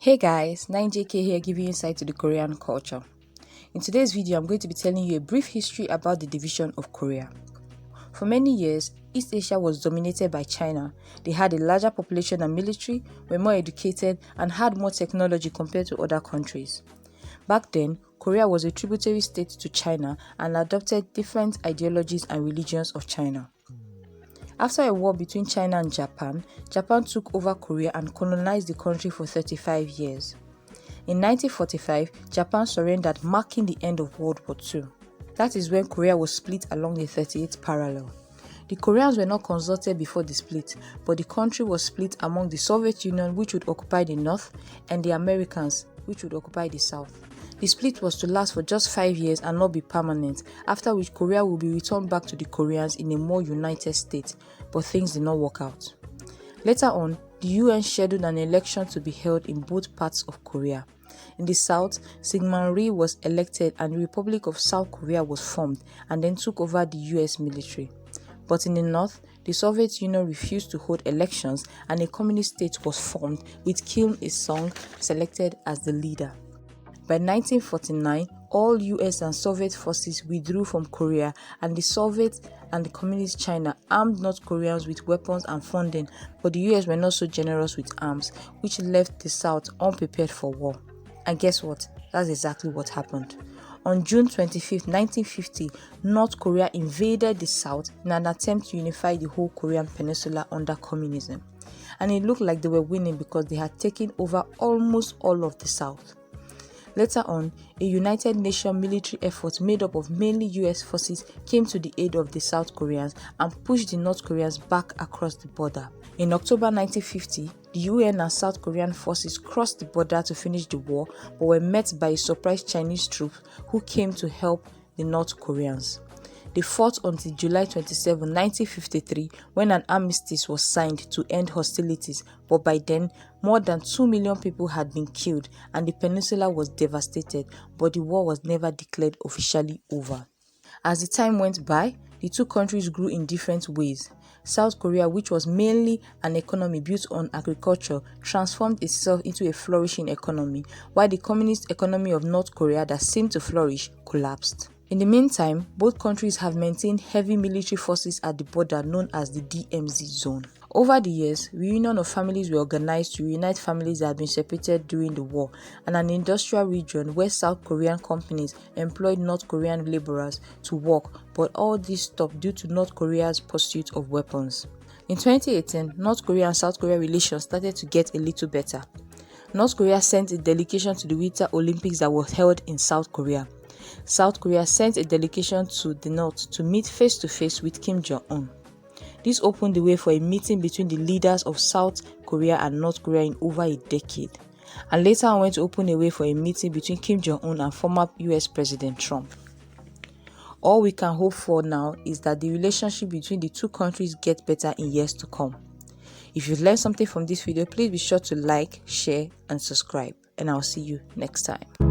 Hey guys, 9JK here giving insight to the Korean culture. In today's video, I'm going to be telling you a brief history about the division of Korea. For many years, East Asia was dominated by China. They had a larger population and military, were more educated, and had more technology compared to other countries. Back then, Korea was a tributary state to China and adopted different ideologies and religions of China. After a war between China and Japan, Japan took over Korea and colonized the country for 35 years. In 1945, Japan surrendered, marking the end of World War II. That is when Korea was split along the 38th parallel. The Koreans were not consulted before the split, but the country was split among the Soviet Union, which would occupy the north, and the Americans, which would occupy the south. The split was to last for just 5 years and not be permanent, after which Korea will be returned back to the Koreans in a more united state, but things did not work out. Later on, the UN scheduled an election to be held in both parts of Korea. In the south, Syngman Rhee was elected and the Republic of South Korea was formed and then took over the US military. But in the north, the Soviet Union refused to hold elections and a communist state was formed with Kim Il-sung selected as the leader. By 1949, all US and Soviet forces withdrew from Korea and the Soviet and the Communist China armed North Koreans with weapons and funding, but the US were not so generous with arms, which left the South unprepared for war. And guess what? That's exactly what happened. On June 25, 1950, North Korea invaded the South in an attempt to unify the whole Korean peninsula under communism. And it looked like they were winning because they had taken over almost all of the South. Later on, a United Nations military effort made up of mainly US forces came to the aid of the South Koreans and pushed the North Koreans back across the border. In October 1950, the UN and South Korean forces crossed the border to finish the war but were met by a surprise Chinese troops who came to help the North Koreans. They fought until July 27, 1953, when an armistice was signed to end hostilities, but by then, more than 2 million people had been killed and the peninsula was devastated, but the war was never declared officially over. As the time went by, the two countries grew in different ways. South Korea, which was mainly an economy built on agriculture, transformed itself into a flourishing economy, while the communist economy of North Korea that seemed to flourish collapsed. In the meantime, both countries have maintained heavy military forces at the border known as the DMZ zone. Over the years, reunion of families were organized to reunite families that had been separated during the war, and an industrial region where South Korean companies employed North Korean laborers to work, but all this stopped due to North Korea's pursuit of weapons. In 2018, North Korea and South Korea relations started to get a little better. North Korea sent a delegation to the Winter Olympics that was held in South Korea. South Korea sent a delegation to the north to meet face-to-face with Kim Jong-un. This opened the way for a meeting between the leaders of South Korea and North Korea in over a decade, and later on went to open a way for a meeting between Kim Jong-un and former US President Trump. All we can hope for now is that the relationship between the two countries gets better in years to come. If you've learned something from this video, please be sure to like, share, and subscribe, and I'll see you next time.